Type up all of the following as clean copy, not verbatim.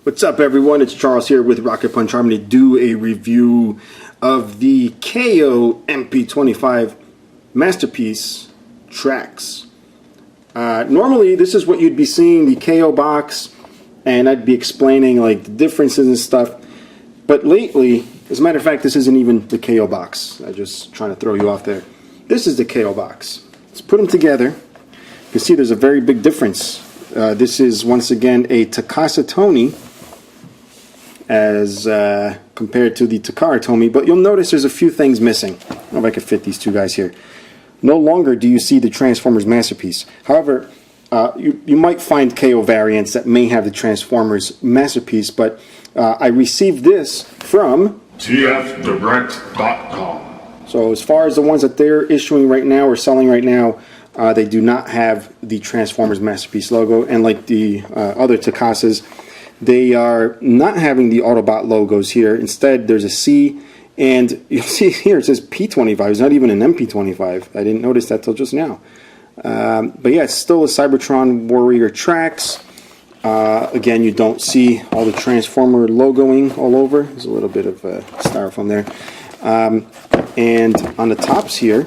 What's up, everyone? It's Charles here with Rocket Punch Army to do a review of the KO MP-25 Masterpiece tracks. Normally, this is what you'd be seeing, the KO box, and I'd be explaining like the differences and stuff. But lately, as a matter of fact, this isn't even the KO box. I'm just trying to throw you off there. This is the KO box. Let's put them together. You can see there's a very big difference. This is once again a Takasa Tony as compared to the Takara Tomy, but you'll notice there's a few things missing. I don't know if I can fit these two guys here. No longer do you see the Transformers Masterpiece. However, you might find KO variants that may have the Transformers Masterpiece, but I received this from tfdirect.com. So as far as the ones that they're issuing right now or selling right now, they do not have the Transformers Masterpiece logo, and like the other Takasas, they are not having the Autobot logos here. Instead, there's a C, and you'll see here it says P-25. It's not even an MP-25. I didn't notice that till just now. But yeah, it's still a Cybertron Warrior tracks. Again, you don't see all the Transformer logoing all over. There's a little bit of styrofoam there. And on the tops here,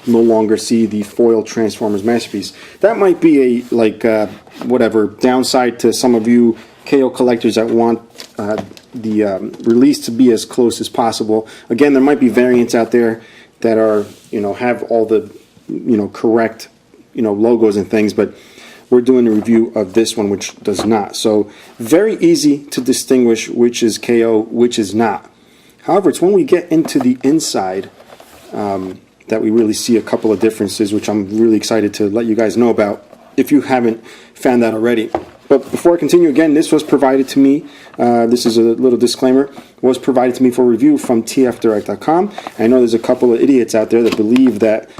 no longer see the foil Transformers Masterpiece. That might be a whatever downside to some of you KO collectors that want the release to be as close as possible. Again, there might be variants out there that are have all the correct logos and things, but we're doing a review of this one, which does not. So very easy to distinguish which is KO, which is not. However, it's when we get into the inside that we really see a couple of differences, which I'm really excited to let you guys know about if you haven't found that already. But before I continue, again, this was provided to me, this is a little disclaimer, was provided to me for review from tfdirect.com. I know there's a couple of idiots out there that believe that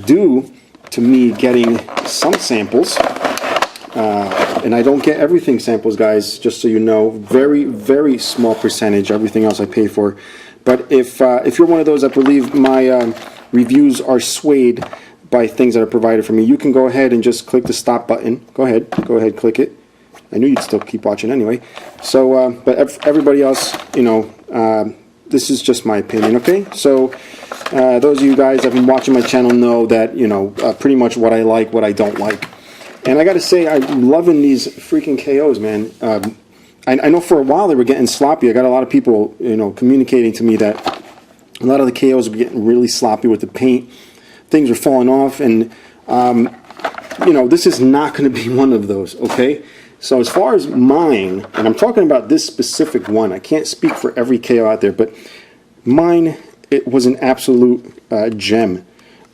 due to me getting some samples, and I don't get everything samples, guys, just so you know, very, very small percentage, everything else I pay for. But if you're one of those that believe my reviews are swayed by things that are provided for me, you can go ahead and just click the stop button. Go ahead, click it. I knew you'd still keep watching anyway. So, but everybody else, this is just my opinion, okay? So, those of you guys that have been watching my channel know that, pretty much what I like, what I don't like. And I gotta say, I'm loving these freaking KOs, man. I know for a while they were getting sloppy. I got a lot of people, communicating to me that a lot of the KOs were getting really sloppy with the paint. Things were falling off, and this is not going to be one of those, okay? So as far as mine, and I'm talking about this specific one, I can't speak for every KO out there, but mine, it was an absolute gem.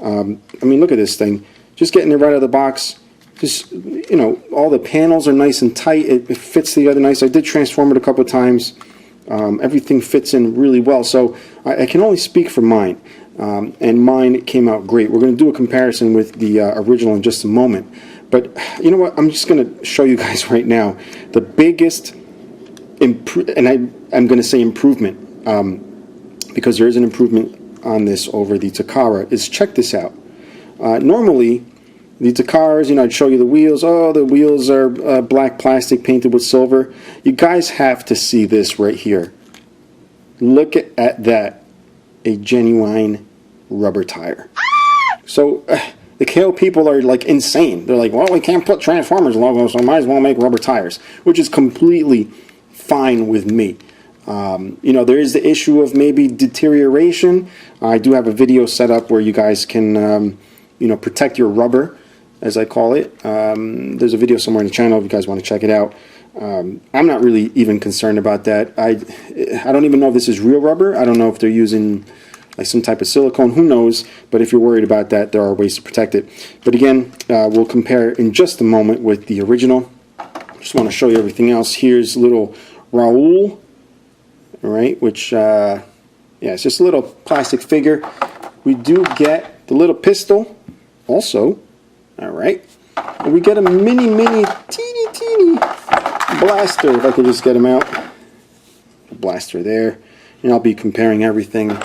I mean, look at this thing. Just getting it right out of the box. Just, all the panels are nice and tight. It fits together nice. I did transform it a couple of times. Everything fits in really well. So I can only speak for mine. And mine came out great. We're going to do a comparison with the original in just a moment. But you know what? I'm just going to show you guys right now the biggest, and I'm going to say improvement, because there is an improvement on this over the Takara, is check this out. Normally, the Takaras, I'd show you the wheels. Oh, the wheels are black plastic painted with silver. You guys have to see this right here. Look at that. A genuine rubber tire. So the KO people are like insane. They're like, well, we can't put Transformers logos, so I might as well make rubber tires, which is completely fine with me. There is the issue of maybe deterioration. I do have a video set up where you guys can, protect your rubber, as I call it. There's a video somewhere on the channel if you guys want to check it out. I'm not really even concerned about that. I don't even know if this is real rubber. I don't know if they're using like some type of silicone. Who knows? But if you're worried about that, there are ways to protect it. But again, we'll compare in just a moment with the original. Just want to show you everything else. Here's little Raoul, all right, which, it's just a little plastic figure. We do get the little pistol also, all right. And we get a mini, teeny blaster, if I could just get him out. Blaster there. And I'll be comparing everything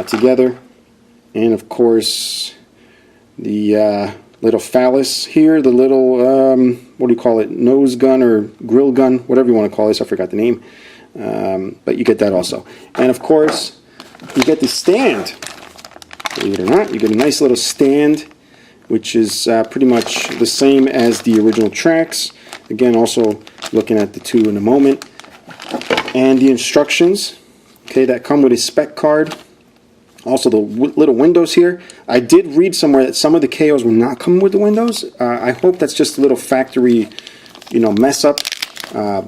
together. And of course, the little phallus here, the little, what do you call it, nose gun or grill gun, whatever you want to call this, I forgot the name. But you get that also. And of course, you get the stand. Believe it or not, you get a nice little stand, which is pretty much the same as the original tracks. Again, also looking at the two in a moment. And the instructions, okay, that come with a spec card. Also the little windows here. I did read somewhere that some of the KOs will not come with the windows. I hope that's just a little factory, mess up,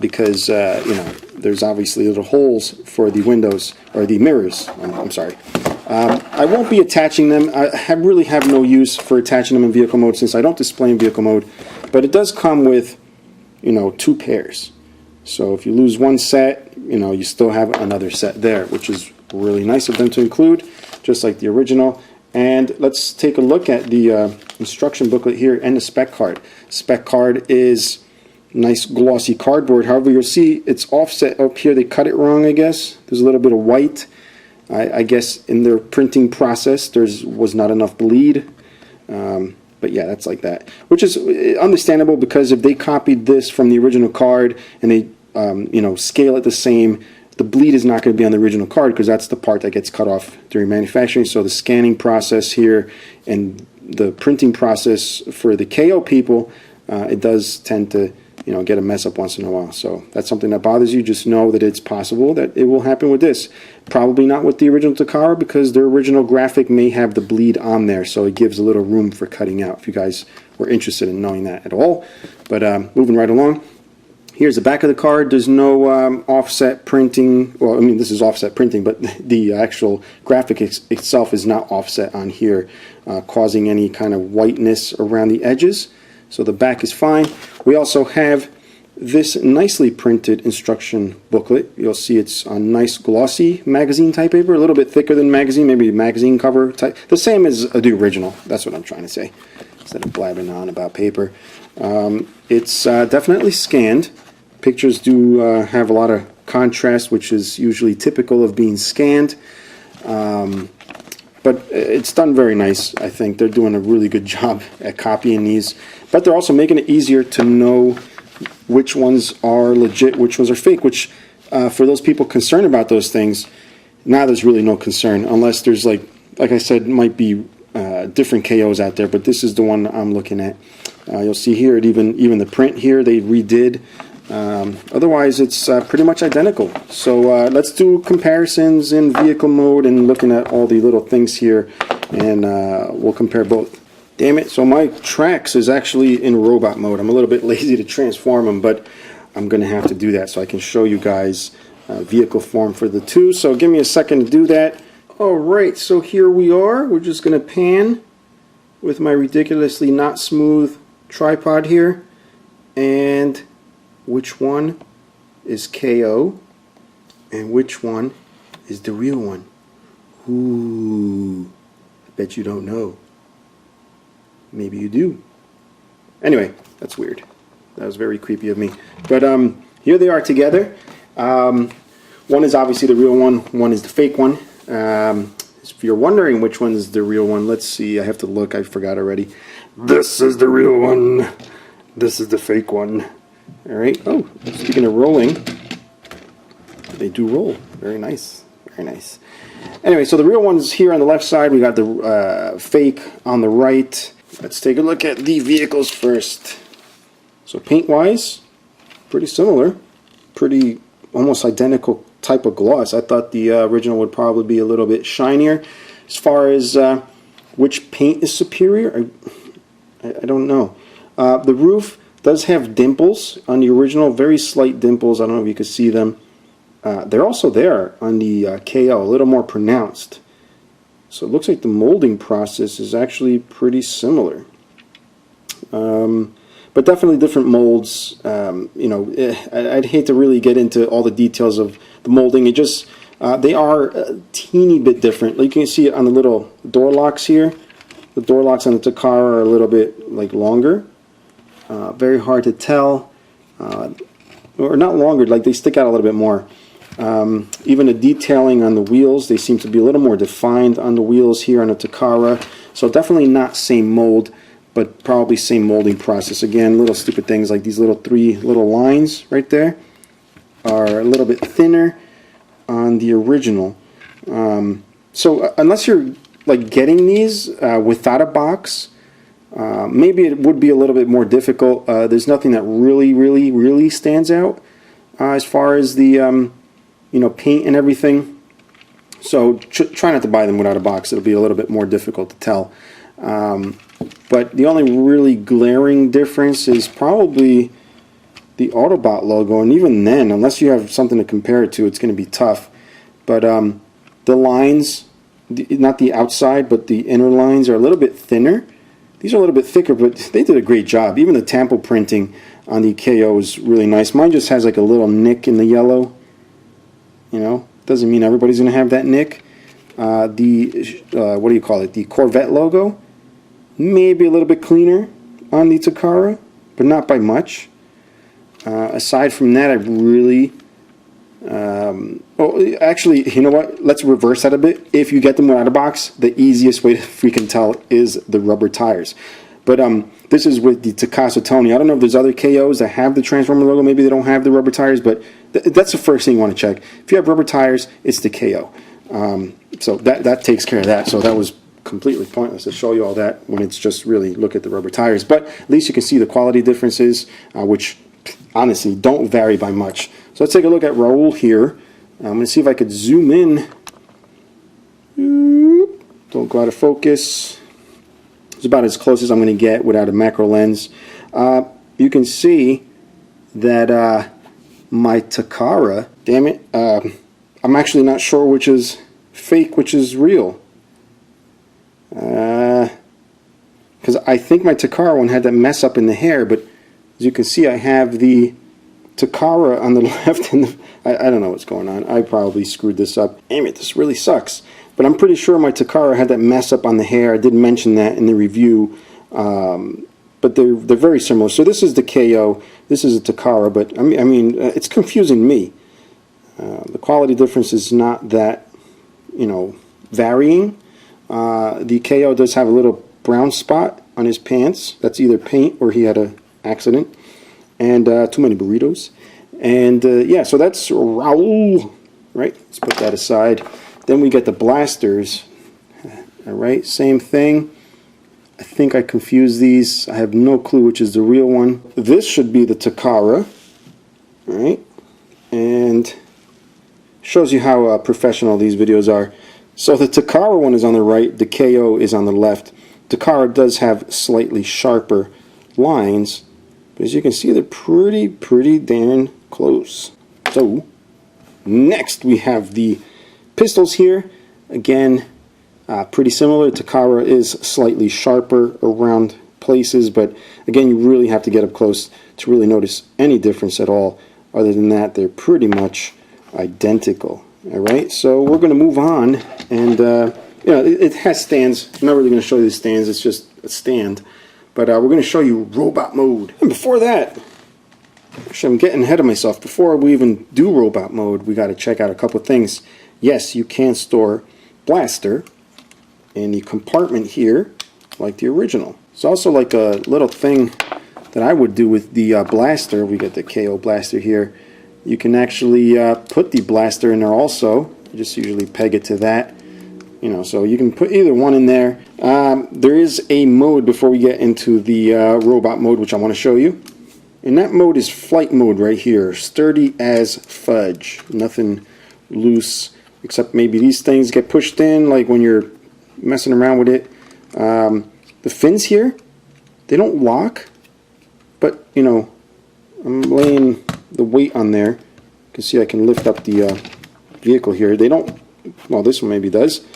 because there's obviously little holes for the windows or the mirrors. I'm sorry. I won't be attaching them. I really have no use for attaching them in vehicle mode since I don't display in vehicle mode. But it does come with, 2 pairs. So if you lose one set, you still have another set there, which is really nice of them to include, just like the original. And let's take a look at the instruction booklet here and the spec card. Spec card is nice glossy cardboard. However, you'll see it's offset up here. They cut it wrong, I guess. There's a little bit of white. I guess in their printing process there was not enough bleed. But yeah, that's like that. Which is understandable, because if they copied this from the original card and they scale it the same, the bleed is not going to be on the original card, because that's the part that gets cut off during manufacturing. So the scanning process here and the printing process for the KO people, it does tend to get a mess up once in a while. So that's something that bothers you. Just know that it's possible that it will happen with this. Probably not with the original Takara, because their original graphic may have the bleed on there, so it gives a little room for cutting out, if you guys were interested in knowing that at all. But moving right along, here's the back of the card. There's no offset printing. Well, I mean, this is offset printing, but the actual graphic itself is not offset on here, causing any kind of whiteness around the edges. So the back is fine. We also have this nicely printed instruction booklet. You'll see it's on nice glossy magazine type paper, a little bit thicker than magazine, maybe a magazine cover type. The same as the original. That's what I'm trying to say, instead of blabbing on about paper. It's definitely scanned. Pictures do have a lot of contrast, which is usually typical of being scanned. But it's done very nice. I think they're doing a really good job at copying these. But they're also making it easier to know which ones are legit, which ones are fake, which for those people concerned about those things, now there's really no concern, unless there's, like I said, might be different KOs out there, but this is the one I'm looking at. You'll see here, even the print here, they redid. Otherwise, it's pretty much identical. So let's do comparisons in vehicle mode and looking at all the little things here, and we'll compare both. Damn it, so my tracks is actually in robot mode. I'm a little bit lazy to transform them, but I'm going to have to do that so I can show you guys vehicle form for the two. So give me a second to do that. Alright, so here we are. We're just going to pan with my ridiculously not smooth tripod here. And which one is KO and which one is the real one? Ooh, I bet you don't know. Maybe you do. Anyway, that's weird. That was very creepy of me. But here they are together. One is obviously the real one. One is the fake one. If you're wondering which one is the real one, let's see. I have to look. I forgot already. This is the real one. This is the fake one. All right. Oh, speaking of rolling, they do roll. Very nice. Very nice. Anyway, so the real one's here on the left side. We got the fake on the right. Let's take a look at the vehicles first. So paint-wise, pretty similar. Pretty almost identical type of gloss. I thought the original would probably be a little bit shinier. As far as which paint is superior, I don't know. The roof does have dimples on the original, very slight dimples. I don't know if you can see them. They're also there on the KO, a little more pronounced. So it looks like the molding process is actually pretty similar. But definitely different molds. I'd hate to really get into all the details of the molding. It just, they are a teeny bit different. Like you can see it on the little door locks here. The door locks on the Takara are a little bit longer. Very hard to tell. Or not longer, like they stick out a little bit more. Even the detailing on the wheels, they seem to be a little more defined on the wheels here on the Takara. So definitely not same mold, but probably same molding process. Again, little stupid things like these little 3 little lines right there are a little bit thinner on the original. So unless you're like getting these without a box, maybe it would be a little bit more difficult. There's nothing that really stands out as far as the paint and everything. So try not to buy them without a box. It'll be a little bit more difficult to tell. But the only really glaring difference is probably the Autobot logo, and even then, unless you have something to compare it to, it's going to be tough. But the lines, not the outside, but the inner lines are a little bit thinner. These are a little bit thicker, but they did a great job. Even the tampo printing on the KO is really nice. Mine just has like a little nick in the yellow. Doesn't mean everybody's going to have that nick. What do you call it? The Corvette logo, maybe a little bit cleaner on the Takara, but not by much. Aside from that, I really... actually, you know what? Let's reverse that a bit. If you get them without a box, the easiest way to freaking tell is the rubber tires. But this is with the Takasa Tony. I don't know if there's other KOs that have the Transformer logo. Maybe they don't have the rubber tires, but that's the first thing you want to check. If you have rubber tires, it's the KO. So that takes care of that. So that was completely pointless to show you all that when it's just really look at the rubber tires. But at least you can see the quality differences, which honestly don't vary by much. So let's take a look at Raoul here. I'm going to see if I could zoom in. Don't go out of focus. It's about as close as I'm going to get without a macro lens. You can see that my Takara, damn it, I'm actually not sure which is fake, which is real. Because I think my Takara one had that mess up in the hair, but as you can see, I have the Takara on the left, and I don't know what's going on. I probably screwed this up. Damn it, this really sucks. But I'm pretty sure my Takara had that mess up on the hair. I did mention that in the review. But they're very similar. So this is the KO, this is a Takara, but I mean it's confusing me. The quality difference is not that, varying. The KO does have a little brown spot on his pants. That's either paint or he had an accident. And too many burritos. And yeah, so that's Raoul, right? Let's put that aside. Then we get the blasters. All right, same thing. I think I confused these. I have no clue which is the real one. This should be the Takara, all right? And shows you how professional these videos are. So the Takara one is on the right, the KO is on the left. Takara does have slightly sharper lines, but as you can see, they're pretty darn close. So next we have the pistols here. Again, pretty similar. Takara is slightly sharper around places, but again, you really have to get up close to really notice any difference at all. Other than that, they're pretty much identical. All right, so we're going to move on, and it has stands. I'm not really going to show you the stands. It's just a stand, but we're going to show you robot mode. And before that, actually, I'm getting ahead of myself. Before we even do robot mode, we got to check out a couple things. Yes, you can store blaster in the compartment here, like the original. It's also like a little thing that I would do with the blaster. We got the KO blaster here. You can actually put the blaster in there also. You just usually peg it to that. So you can put either one in there. There is a mode before we get into the robot mode, which I want to show you. And that mode is flight mode right here. Sturdy as fudge. Nothing loose, except maybe these things get pushed in, like when you're messing around with it. The fins here, they don't lock, but I'm laying the weight on there. You can see I can lift up the vehicle here. They don't, well, this one maybe does,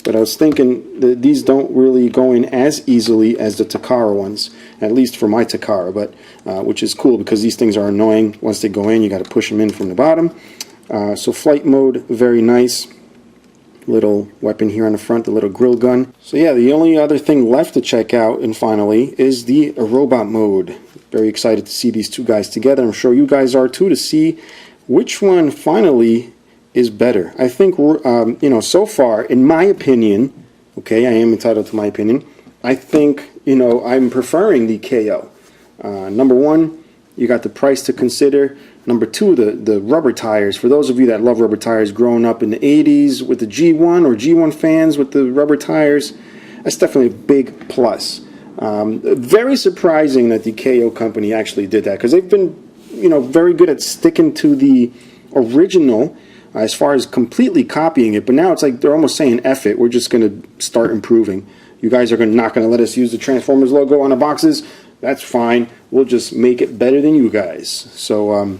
but I was thinking that these don't really go in as easily as the Takara ones, at least for my Takara, but which is cool because these things are annoying. Once they go in, you got to push them in from the bottom. So flight mode, very nice. Little weapon here on the front, the little grill gun. So yeah, the only other thing left to check out, and finally, is the robot mode. Very excited to see these two guys together. I'm sure you guys are too, to see which one finally is better. I think so far, in my opinion, okay, I am entitled to my opinion, I think I'm preferring the KO. Number one, you got the price to consider. Number two, the rubber tires. For those of you that love rubber tires, growing up in the 80s with the G1 or G1 fans with the rubber tires, that's definitely a big plus. Very surprising that the KO company actually did that, because they've been, very good at sticking to the original as far as completely copying it. But now it's like they're almost saying, F it, we're just going to start improving. You guys are not going to let us use the Transformers logo on the boxes? That's fine. We'll just make it better than you guys. So,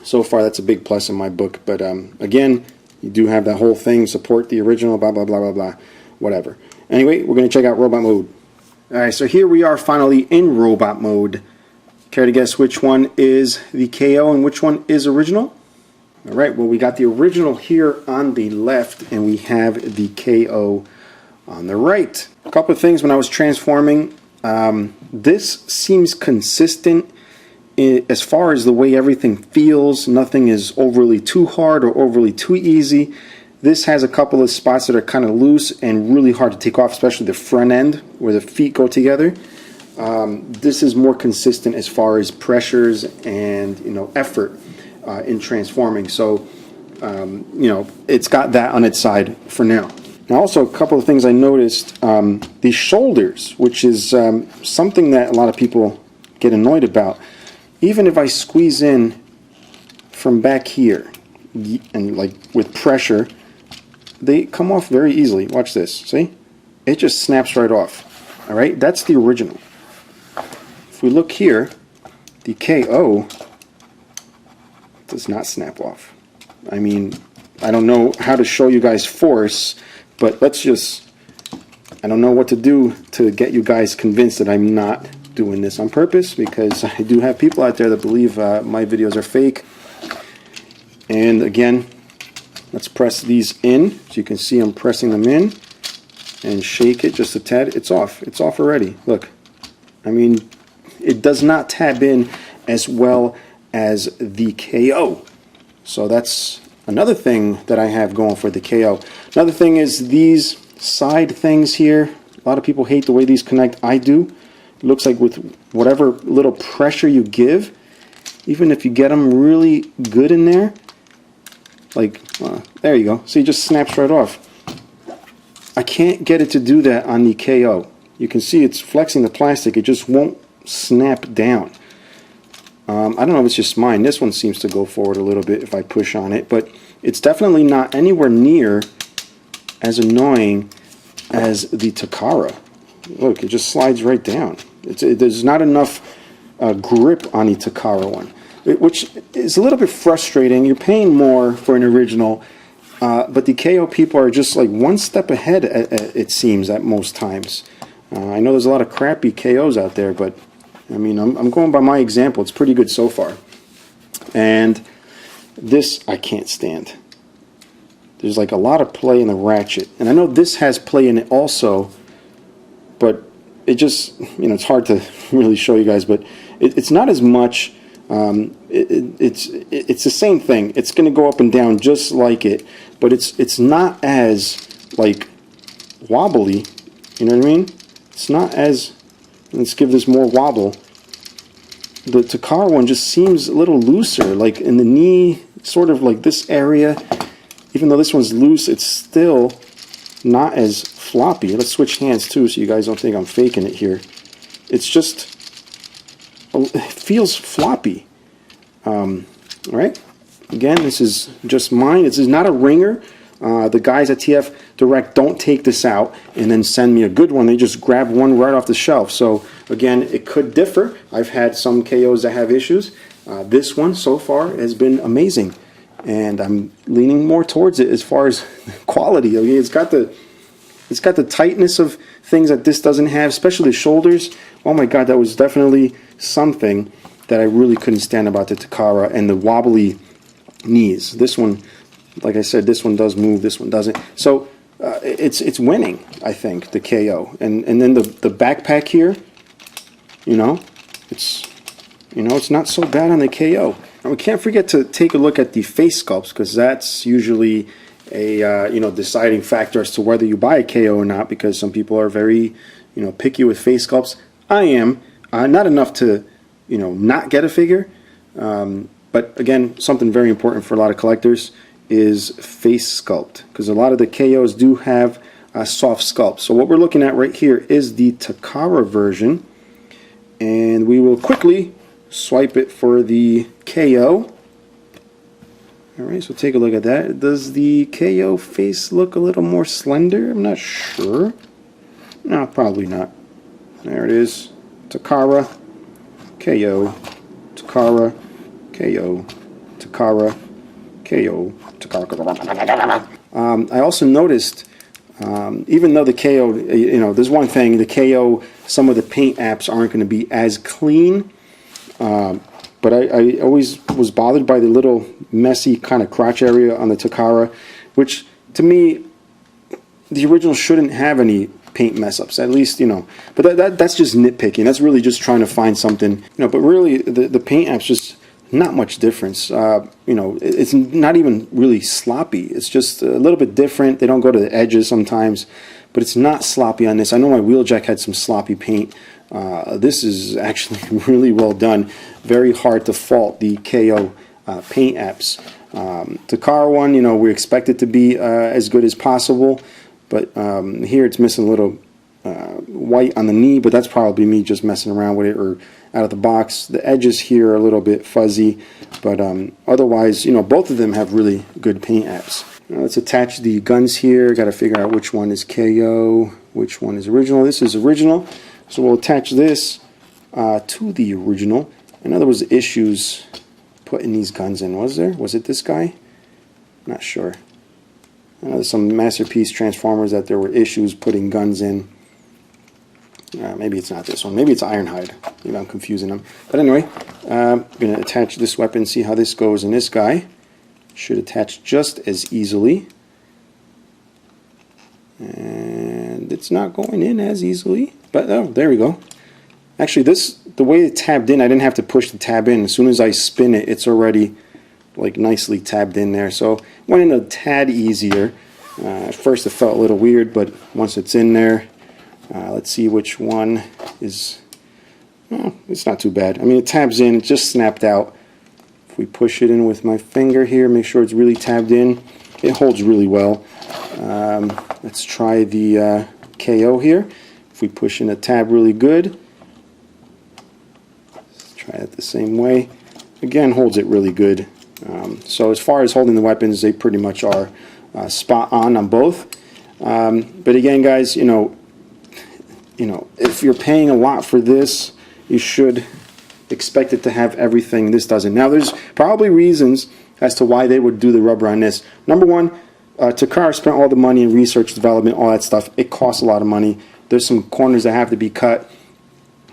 so far that's a big plus in my book. But again, you do have that whole thing, support the original, blah, blah, blah, blah, blah, whatever. Anyway, we're going to check out robot mode. Alright, so here we are finally in robot mode. Care to guess which one is the KO and which one is original? Alright, well, we got the original here on the left, and we have the KO on the right. A couple of things when I was transforming. This seems consistent as far as the way everything feels. Nothing is overly too hard or overly too easy. This has a couple of spots that are kind of loose and really hard to take off, especially the front end where the feet go together. This is more consistent as far as pressures and effort in transforming. So it's got that on its side for now. Now also a couple of things I noticed, the shoulders, which is something that a lot of people get annoyed about. Even if I squeeze in from back here and like with pressure, they come off very easily. Watch this. See? It just snaps right off. Alright? That's the original. If we look here, the KO does not snap off. I mean, I don't know how to show you guys force, but let's just, I don't know what to do to get you guys convinced that I'm not doing this on purpose, because I do have people out there that believe my videos are fake. And again, let's press these in. So you can see I'm pressing them in and shake it just a tad. It's off. It's off already. Look. I mean, it does not tab in as well as the KO. So that's another thing that I have going for the KO. Another thing is these side things here. A lot of people hate the way these connect. I do. It looks like with whatever little pressure you give, even if you get them really good in there, like, there you go. See, it just snaps right off. I can't get it to do that on the KO. You can see it's flexing the plastic. It just won't snap down. I don't know if it's just mine. This one seems to go forward a little bit if I push on it, but it's definitely not anywhere near as annoying as the Takara. Look, it just slides right down. There's not enough grip on the Takara one, which is a little bit frustrating. You're paying more for an original, but the KO people are just like one step ahead, it seems, at most times. I know there's a lot of crappy KOs out there, but I mean, I'm going by my example. It's pretty good so far. And this I can't stand. There's like a lot of play in the ratchet. And I know this has play in it also, but it just, it's hard to really show you guys, but it's not as much. It's the same thing. It's going to go up and down just like it, but it's not as like wobbly. You know what I mean? It's not as, let's give this more wobble. The Takara one just seems a little looser, like in the knee, sort of like this area. Even though this one's loose, it's still not as floppy. Let's switch hands too, so you guys don't think I'm faking it here. It's just, it feels floppy. Alright, again, this is just mine. This is not a ringer. The guys at TF Direct don't take this out and then send me a good one. They just grab one right off the shelf. So again, it could differ. I've had some KOs that have issues. This one so far has been amazing, and I'm leaning more towards it as far as quality. I mean, it's got the tightness of things that this doesn't have, especially the shoulders. Oh my God, that was definitely something that I really couldn't stand about the Takara, and the wobbly knees. This one, like I said, this one does move, this one doesn't. So it's winning, I think, the KO. And then the backpack here, it's not so bad on the KO. And we can't forget to take a look at the face sculpts, because that's usually a deciding factor as to whether you buy a KO or not, because some people are very picky with face sculpts. I am not enough to not get a figure, but again, something very important for a lot of collectors is face sculpt, because a lot of the KOs do have soft sculpt. So what we're looking at right here is the Takara version, and we will quickly swipe it for the KO. Alright, so take a look at that. Does the KO face look a little more slender? I'm not sure. No, probably not. There it is. Takara, KO, Takara, KO, Takara, KO, Takara. I also noticed, even though the KO, there's one thing, the KO, some of the paint apps aren't going to be as clean. But I always was bothered by the little messy kind of crotch area on the Takara, which to me, the original shouldn't have any paint mess ups, at least, but that's just nitpicking. That's really just trying to find something, but really the paint app's just not much difference. It's not even really sloppy. It's just a little bit different. They don't go to the edges sometimes, but it's not sloppy on this. I know my Wheeljack had some sloppy paint. This is actually really well done. Very hard to fault the KO paint apps. Takara one, we expect it to be as good as possible, but here it's missing a little white on the knee, but that's probably me just messing around with it or out of the box. The edges here are a little bit fuzzy, but otherwise, both of them have really good paint apps. Now let's attach the guns here. Got to figure out which one is KO, which one is original. This is original. So we'll attach this to the original. I know there was issues putting these guns in. Was there? Was it this guy? Not sure. I know there's some Masterpiece Transformers that there were issues putting guns in. Maybe it's not this one. Maybe it's Ironhide. Maybe I'm confusing them. But anyway, I'm going to attach this weapon, see how this goes in this guy. Should attach just as easily. And it's not going in as easily. But oh, there we go. Actually, the way it tabbed in, I didn't have to push the tab in. As soon as I spin it, it's already like nicely tabbed in there. So it went in a tad easier. At first it felt a little weird, but once it's in there, let's see which one is. Oh, it's not too bad. I mean, it tabs in. It just snapped out. If we push it in with my finger here, make sure it's really tabbed in. It holds really well. Let's try the KO here. If we push in a tab really good, let's try it the same way. Again, holds it really good. So as far as holding the weapons, they pretty much are spot on both. But again, guys, if you're paying a lot for this, you should expect it to have everything this doesn't. Now, there's probably reasons as to why they would do the rubber on this. Number one, Takara spent all the money in research, development, all that stuff. It costs a lot of money. There's some corners that have to be cut.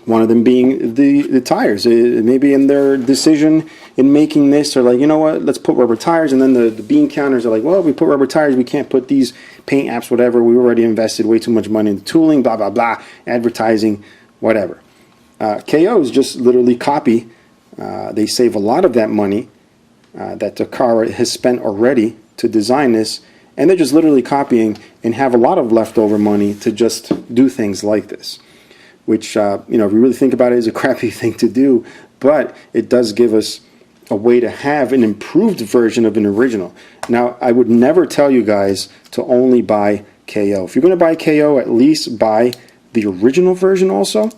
One of them being the tires. Maybe in their decision in making this, they're like, you know what, let's put rubber tires. And then the bean counters are like, well, if we put rubber tires, we can't put these paint apps, whatever. We already invested way too much money in tooling, blah, blah, blah, advertising, whatever. KO is just literally copy. They save a lot of that money that Takara has spent already to design this. And they're just literally copying and have a lot of leftover money to just do things like this. Which, if you really think about it, is a crappy thing to do, but it does give us a way to have an improved version of an original. Now, I would never tell you guys to only buy KO. If you're going to buy KO, at least buy the original version also.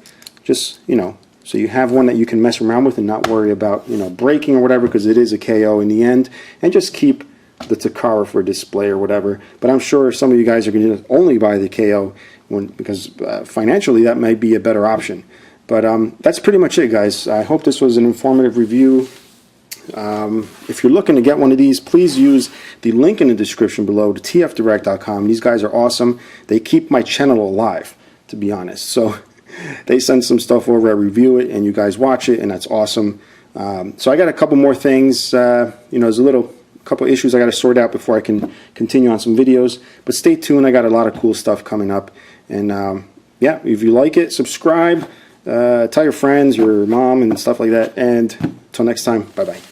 Just, so you have one that you can mess around with and not worry about, breaking or whatever, because it is a KO in the end. And just keep the Takara for display or whatever. But I'm sure some of you guys are going to only buy the KO because financially that might be a better option. But that's pretty much it, guys. I hope this was an informative review. If you're looking to get one of these, please use the link in the description below to tfdirect.com. These guys are awesome. They keep my channel alive, to be honest. So they send some stuff over, I review it, and you guys watch it, and that's awesome. So I got a couple more things. There's a couple issues I got to sort out before I can continue on some videos. But stay tuned. I got a lot of cool stuff coming up. And yeah, if you like it, subscribe, tell your friends, your mom, and stuff like that. And until next time, bye-bye.